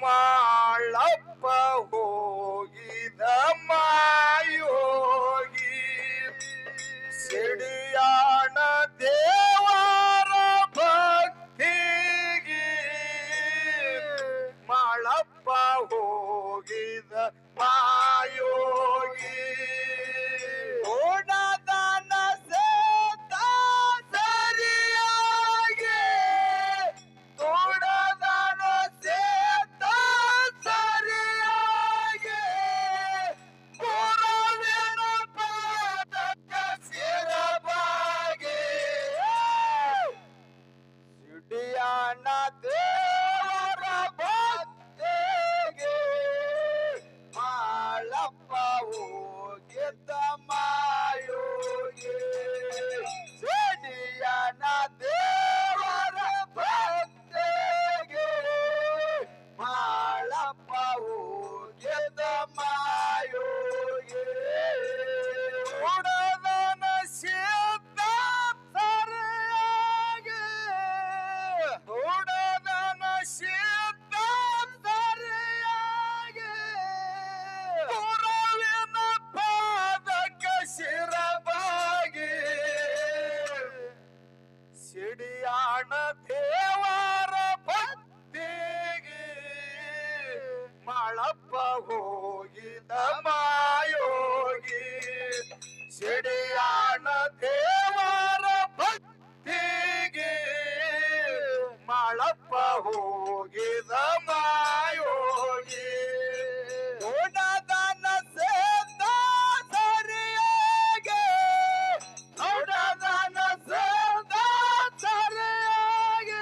ಮಾಳಪ್ಪ ಹೋಗಿದ ಮಾಯೋಗಿ ಸಿಡಿಯಾಣ ದೇವರ ಭಕ್ತಿಗೆ ಮಾಳಪ್ಪ ಹೋಗಿದ ಮಾಯೋಗಿ ಓಡದಾನ ಸೇತ ಸರಿಯಾಗಿ ತೋಡದಾನ ಸೇತ ಸರಿಯಾಗಿ ಗುರುವಿನ ಪಾದಕ ಶಿರಬಾಗಿ ಸಿಡಿಯಾಣ ದೇವರ ಭಕ್ತಿಗೆ ಮಾಳಪ್ಪ ಹೋಗಿದ್ದ ಮಾಯೋಗಿ ಸಿಡಿಯಾಣ ದೇವರ ಭಕ್ತಿಗೆ ಮಾಳಪ್ಪ ಹೋಗಿದ್ದ ಮಾಯೋಗಿ ಉಡದನ ಸಿದ್ಧ ಸರಿಯಾಗಿ ಉಡದನ ಸಿದ್ಧ ಸರಿಯಾಗಿ ಗುರುವಿನ ಪಾದಕ ಶಿರಬಾಗಿ ಸಿಡಿಯಾಣ ದೇವರ ಭಕ್ತಿಗೆ ಮಾಳಪ್ಪ ಹೋಗಿದ ಮಾಯೋಗಿ ಸಿಡಿಯಾಣ ದೇವರ ಭಕ್ತಿಗೆ ಮಾಳಪ್ಪ ಹೋಗಿದ ಮಾಯೋಗಿ ದೊಡ್ಡದನ ಸೇತ ಸರಿಯಾಗಿ ದೊಡ್ಡದನ ಸೇತ ಸರಿಯಾಗಿ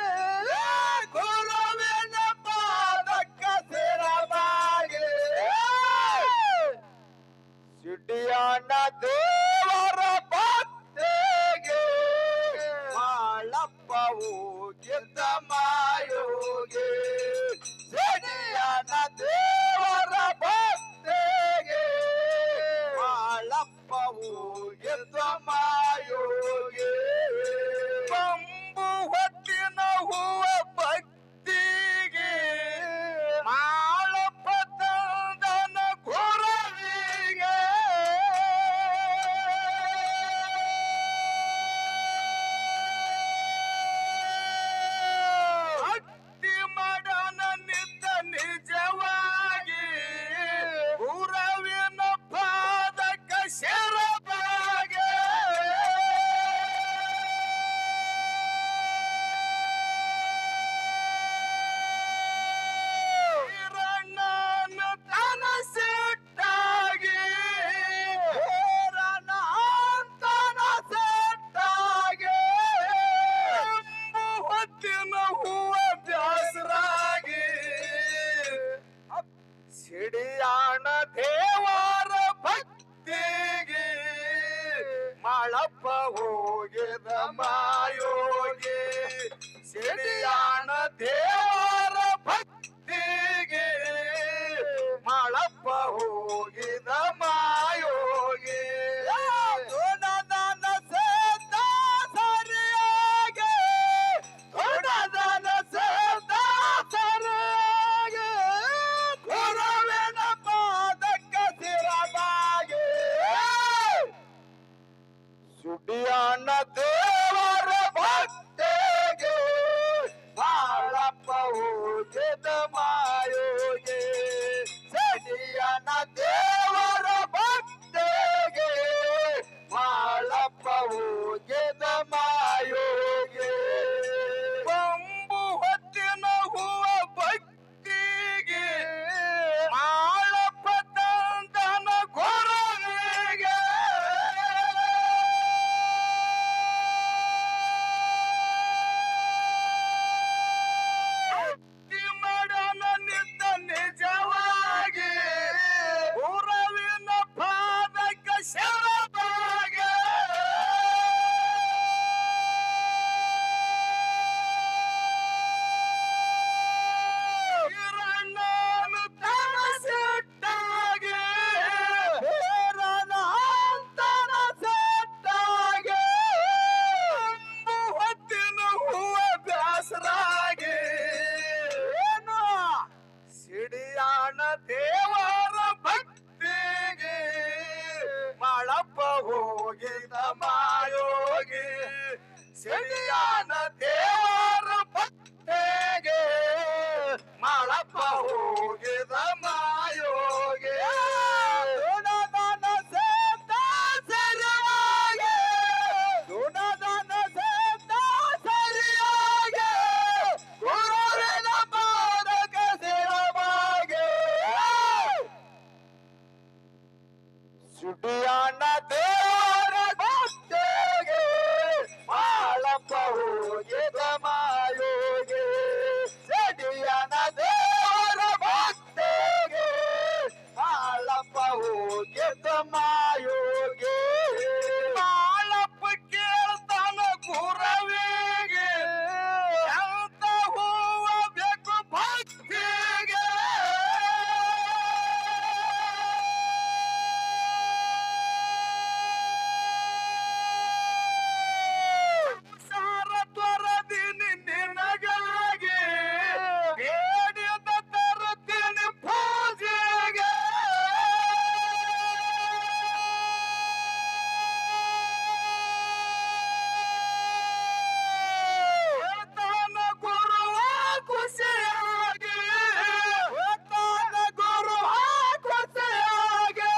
ಗುರುವಿನ ಪಾದಕ್ಕ ಶಿರಬಾಗಿ ಸಿಡಿಯಾಣ ದೇವರ ಭಕ್ತಿಗೆ ಮಾಳಪ್ಪ ಹೋಗಿದ್ದ ಮಾಯೋಗಿ ಸಿಡಿಯಾಣ ದೇವರ ಭಕ್ತಿಗೆ ಮಾಳಪ್ಪ ಹೋಗಿದ್ದ ಮಾಯೋಗಿ ಬಂಬು ಹೊತ್ತಿನ ಹೂವ ಭಕ್ತಿಗೆ ಮಾಳಪ್ಪ ತಂದನ ಗುರುವಿಗೆ ಭಕ್ತಿ ಮಾಡನ ನಿದ್ದ ನಿಜವಾಗಿ ಗುರುವಿನ ಪಾದಕ ಶಿರಬಾಗಿ ಹಿರಣ್ಣನ ತನ ಸಿಟ್ಟಾಗಿ ಹಿರಣ್ಣ ತನ ಸಿಟ್ಟಾಗಿ ಹೊತ್ತಿನ ಹೂವ ಬ್ಯಾಸರಾಗಿ ಸಿಡಿಯಾಣ ದೇವರ ಭಕ್ತಿಗೆ ಮಾಳಪ್ಪ ಹೋಗಿದ ಮಾಯೋಗಿ ಸಿಡಿಯಾಣ ದೇವರ ಭಕ್ತಿಗೆ ಮಾಳಪ್ಪ ಹೋಗಿದ ಮಾಯೋಗಿ ದೊಡ್ಡದನ ಸೇತ ಸರಿಯಾಗಿ ದೊಡ್ಡದನ ಸೇತ ಸರಿಯಾಗಿ ಗುರುವಿನ ಪಾದಕ್ಕ ಶಿರಬಾಗಿ ಸುಡಿಯಾಣ ದೇವರ ಭಕ್ತಿಗೆ ಖುಷಿಯಾಗಿ ಹೋಗ್ತಾನ ಗುರು ಖುಷಿಯಾಗಿ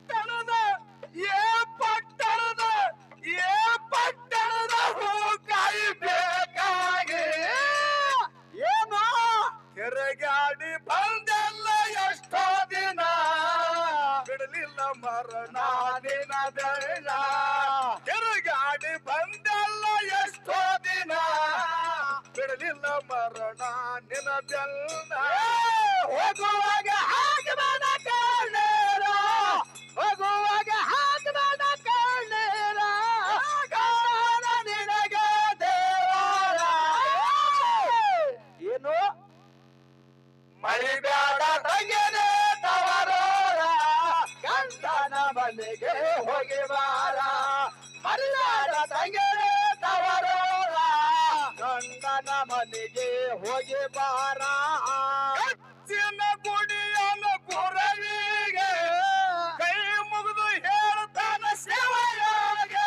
ಪಟ್ಟಣದ ಪಟ್ಟಣದ ಪಟ್ಟಣದ ಹೂಕಾಯಿ ಬೇಕಾಗಿ ಏನೋ ತಿರುಗಾಡಿ ಬಂದೆಲ್ಲ ಎಷ್ಟೋ ದಿನ ಬಿಡಲಿಲ್ಲ ಮರಣ ನಿನ ಬೆಳ್ಳ ತಿರುಗಾಡಿ ಬಂದೆಲ್ಲ ಎಷ್ಟೋ ದಿನ ಬಿಡಲಿಲ್ಲ ಮರಣ ನಿನ ಬೆಲ್ಲ ಹೋಗುವಾಗ ಹಾಕಬೇಡ ಕಣ್ಣೀರ ಹೋಗುವಾಗ ಹಾಕಬೇಡ ಕಣ್ಣೀರ ಕಾರಣ ನಿನಗೆ ದೇವರ ಏನು ಮರಿಬೇಡ ತಂಗಿನೇ ತವರೋರ ಗಂಡನ ಮನೆಗೆ ಹೋಗಿ ಬಾರ ಮರಿಬೇಡ ತಂಗಿನೇ ತವರೋರ ಗಂಡನ ಮನೆಗೆ ಹೋಗಿ ಬಾರ ಕಚ್ಚಿನ ಗುಡಿಯನ ಗುರವಿಗೆ ಕೈ ಮುಗಿದು ಹೇಳ್ತಾನ ಸೇವೆಯಾಗೆ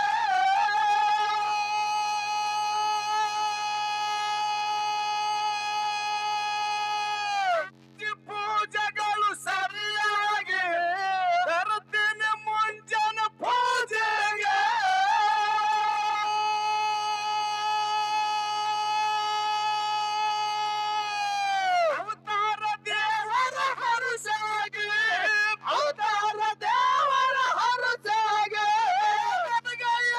ಪೂಜೆಗಳು ಸರಿಯಾಗಿ ತರುತ್ತೇನೆ ಮುಂಜಾನ ಪೂಜೆಗೆ ಅವತಾರ ದೇವರ ಹರಸಾಗಿ ಅವತಾರ ದೇವರ ಹರಸಾಗಿ ನನಗಯ್ಯ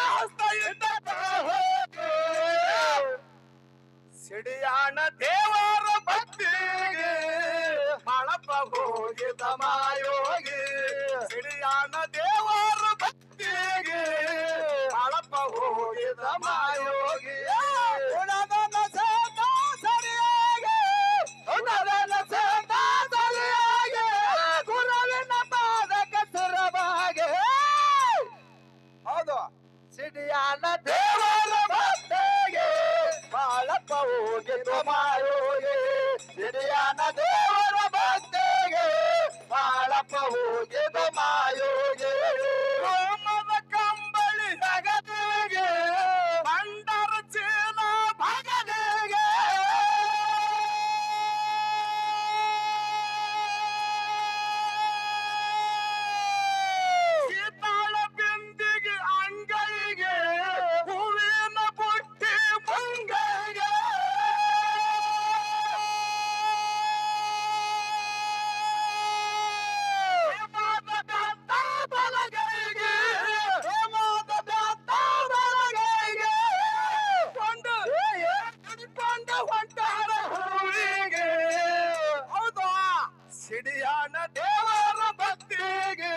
ಹಸ್ತ ಇಟ್ಟ ಸಿಡಿಯಾಣ ದೇವರ ಭಕ್ತಿಗೆ ಬಳಪ ಹೋಗಿದ ಮಾಯೋಗಿ ಸಿಡಿಯಾಣ ದೇವರ ಭಕ್ತಿಗೆ ಬಳಪ ಹೋಗಿದ ಮಾಯೋಗಿ ಗುಣದನ ಸೇತ ಸರಿಯಾಗಿ ಗುಣದನ ಸೇತ ಸರಿಯಾಗಿ ಗುರುವಿನ ಪಾದಕ ಸುರವಾಗಿ ಹೌದು ಸಿಡಿಯಾಣ ದೇವರ ಭಕ್ತಿಗೆ ಬಾಳಪ್ಪ ಹೋಗಿದ್ದು ಮಾಯೋಗಿ ಸಿರಿಯಾನ ದೇವರ ಭಕ್ತಿಗೆ ಬಾಳಪ್ಪ ಹೋಗಿದ್ದು ಮಾಯೋಗಿ ಹೋಮದ ಕಂಬಳಿ ಜಗದಿಗೆ ಬಂಡರ ಚೀಲ ಭಗದಿಗೆ ಸೀತಾಳ ಬಿಂದಿಗೆ ಅಂಗೈಗೆ ಹೂವಿನ ಬುಟ್ಟಿ ಮುಂಗೈಗೆ ಸಿಡಿಯಾನ ದೇವರ ಭಕ್ತಿಗೆ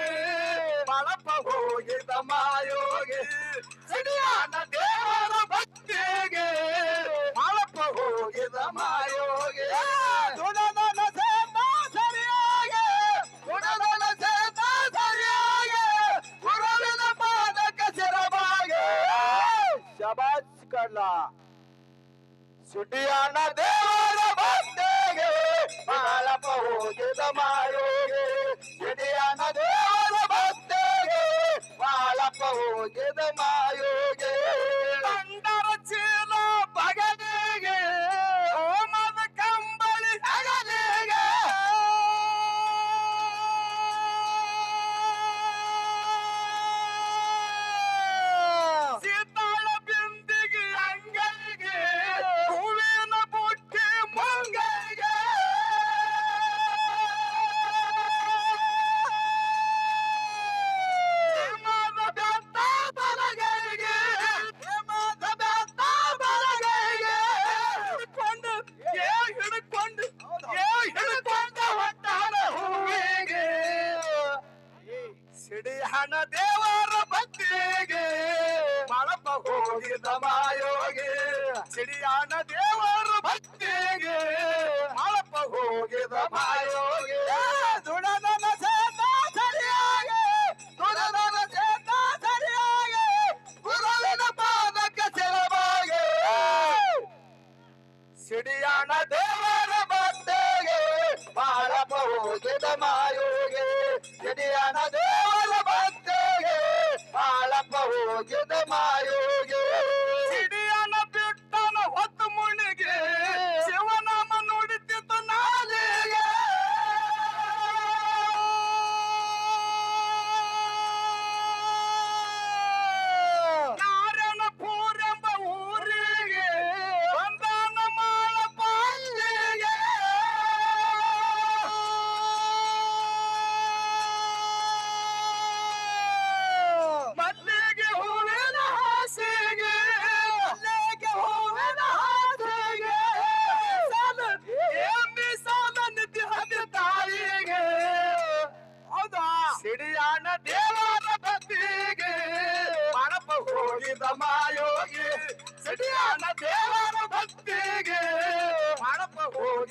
ಬಳಪ ಹೋಗಿದ ಮಾಯೋಗಿ ಸಿಡಿಯಾನ ದೇವರ ಭಕ್ತಿಗೆ ಬಳಪ ಹೋಗಿದ ಮಾಯೋಗಿ ಗುಣದನ ಸೇತ ಸರಿಯಾಗಿ ಗುಣದನ ಸೇತ ಸರಿಯಾಗಿ ಗುರುವಿನ ಪಾದಕ ಶಿರವಾಗಿ ಶಬಾಷ್ ಕಡ್ಲ ಸಿಡಿಯಾನ ದೇವರ ಭಕ್ತಿಗೆ ಬಾಳಪ ಹೋಗಿದ ಮಾಯೋಗಿ ಸಿಡಿಯಾನ ದೇವರ ಭಕ್ತಿಗೆ ಬಾಳಪ ಹೋಗಿದ ಮಾಯೋಗಿ ಬಂಡರ ಚೀಲ ಬಗದಿಗೆ ಹೋಮದ ಕಂಬಳಿ ಜಗದಿಗೆ ಸೀತಾಳ ಬಿಂದಿಗೆ ಅಂಗೈಗೆ ಹೂವಿನ ಬುಟ್ಟಿ ಮುಂಗೈಗೆ ಹೇಮದ ಬೆತ್ತ ಬಲಗೈಗೆ ಹೇಮದ ಬೆತ್ತ ಬಲಗೈಗೆ ಹಿಡ್ಕೊಂಡು ಹಿಡ್ಕೊಂಡು ಹೊಟ್ಟಾನ ಹೂವಿಗೆ ಸಿಡಿಹಣ ದೇವರ ಭಕ್ತಿಗೆ ಬಳಪ ಹೋಗಿದ ಮಾಯೋಗಿ ಸಿಡಿಯಾನ ದೇವರ ಭಕ್ತಿಗೆ ಬಳಪ ಹೋಗಿದ ಮಾಯೋಗಿ ದುಡದನ ಸೇತ ಸರಿಯಾಗಿ ದುಡದನ ಸೇತ ಸರಿಯಾಗಿ ಗುರುವಿನ ಪಾದಕ ಶಿರವಾಗಿ ಸಿಡಿಯಾನ ದೇವರ ಭಕ್ತಿಗೆ ಬಾಳಪ ಹೋಗಿದ ಮಾಯೋಗಿ ಸಿಡಿಯಾನ ದೇವರ ಭಕ್ತಿಗೆ ಬಾಳಪ ಹೋಗಿದ ಮಾಯೋಗಿ ಸಿಡಿಯನ ಬಿಟ್ಟನ ಹೊತ್ತು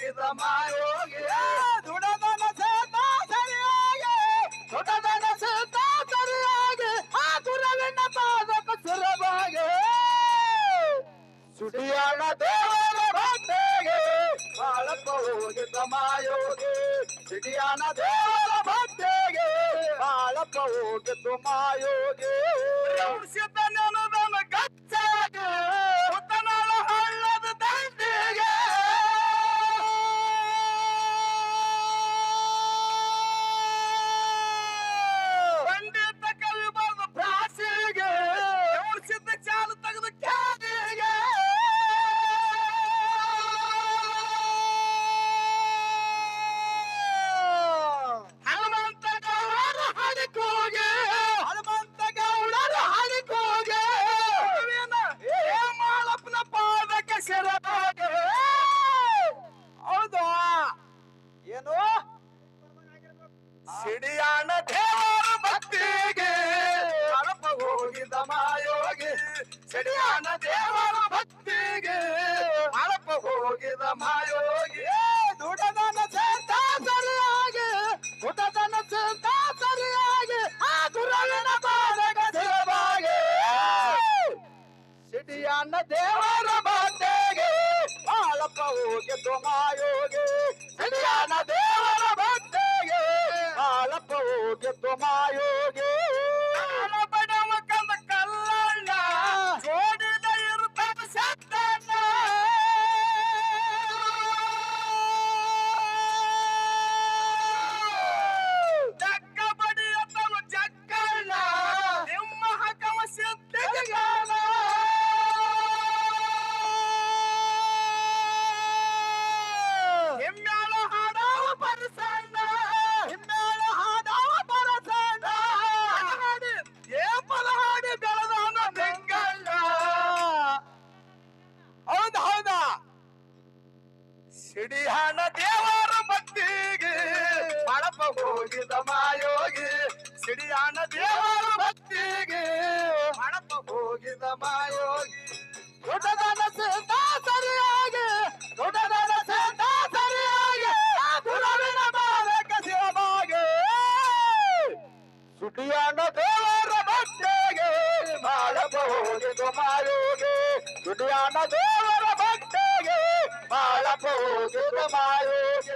ಹೋಗಿದ ಮಾಯೋಗಿ ದುಡದನ ಸೇತ ಸರಿಯಾಗಿ ದುಡದನ ಸೇತ ಸರಿಯಾಗಿ ಆ ಗುರುವಿನ ಪಾದಕ ಸುಲಭಾಗಿ ಸುಡಿಯಾಣ ದೇವರ ಭಕ್ತಿಗೆ ಬಾಳಪ್ಪ ಹೋಗಿದ ಮಾಯೋಗಿ ಸುಡಿಯಾಣ ದೇವರ ಭಕ್ತಿಗೆ ಬಾಳಪ್ಪ ಹೋಗಿದ್ದು ಮಾಯೋಗಿ ನೆನದನ ಗಚ್ಚಾಗೆ ಉತ್ತನಾಳ ಹಳ್ಳದ ದಂಡಿಗೆ ಪಂಡಿತ ಕವಿ ಬರೆದ ಪ್ರಾಸಿಗೆ ಉಳಿಸಿದ್ದ ಚಾಲು ತೆಗೆದು ಕ್ಯಾದಿಗೆ ಹನುಮಂತ ಗೌಡರ ಹಡಿಕೋಗೆ ಹನುಮಂತ ಗೌಡರ ಹಡಿಕೋಗೆ ಮಾಳಪ್ಪನ ಪಾದಕ್ಕೆ ಶಿರಬಾಗೆ ಹೌದು ಏನು ಸಿಡಿಯಾಣ ದೇವರ ಭಕ್ತಿಗೆ ಹಳಪ ಹೋಗಿದ ಮಾಯೋಗಿ ಸಿಡಿಯಾಣ ದೇವರ ಭಕ್ತಿಗೆ ಹಳಪ ಹೋಗಿದ ಮಾಯೋಗಿ ದುಡದನ ಸೇತ ಸರಿಯಾಗಿ ದುಡದನ ಸೇತ ಸರಿಯಾಗಿ ಆ ಗುರುವಿನ ಬಾಲಕ ಶಿರಬಾಗೆ ಸಿಡಿಯಾಣ ದೇವರ ಭಕ್ತಿಗೆ ಹಳಪ ಹೋಗಿದ್ದು ಮಾಯೋಗಿ ಸಿಡಿಯಾಣ ದೇವರ ಭಕ್ತಿಗೆ ಹಳಪ ಹೋಗಿದ್ದು ಮಾಯೋಗಿ ಬಡವ ಕಂದ ಕಲ್ಲಣ್ಣ ಜೋಡಿದ ಇರುತ್ತ ಸತ್ತಣ್ಣ ಜಗ್ಗ ಬಡಿಯ ತಮ್ಮ ಜಗ್ಗಣ್ಣ ನಿಮ್ಮ ಹಕವ ಸಿದ್ಧಗಾನ ಹಿಮ್ಮ್ಯಾಳ ಹಾಡವ ಬರಸಣ್ಣ ಹಿಮ್ಮ್ಯಾಳ ಹಾಡವ ಬರಸಣ್ಣ ಏಪಲ ಹಾಡಿ ಬೆಳೆದವನ ಬೆಂಗಣ್ಣ ಹೌದ ಹೌದಾ ಸಿಡಿಯಾಣ ದೇವರ ಭಕ್ತಿಗೆ ಹಳಪ ಹೋಗಿದ ಮಾಯೋಗಿ ಸಿಡಿಯಾಣ ದೇವರ ಭಕ್ತಿಗೆ ಹಳಪ ಹೋಗಿದ ಮಾಯೋಗಿ ದೊಡ್ಡದನ ಸೇತ ಸರಿಯಾಗಿ ದೊಡ್ಡದನ ಸೇತ ಸರಿಯಾಗಿ ಆ ಗುರುವಿನ ಬಾಲಕ ಶಿರಬಾಗೆ ಸುಡಿಯಾಣ ದೇವರ ಭಕ್ತಿಗೆ ಹಳಪ ಹೋಗಿದ ಮಾಯೋಗಿ ಸುಡಿಯಾಣ ದೇವರ ಭಕ್ತಿಗೆ ಹಳಪ ಹೋಗಿದ ಮಾಯೋಗಿ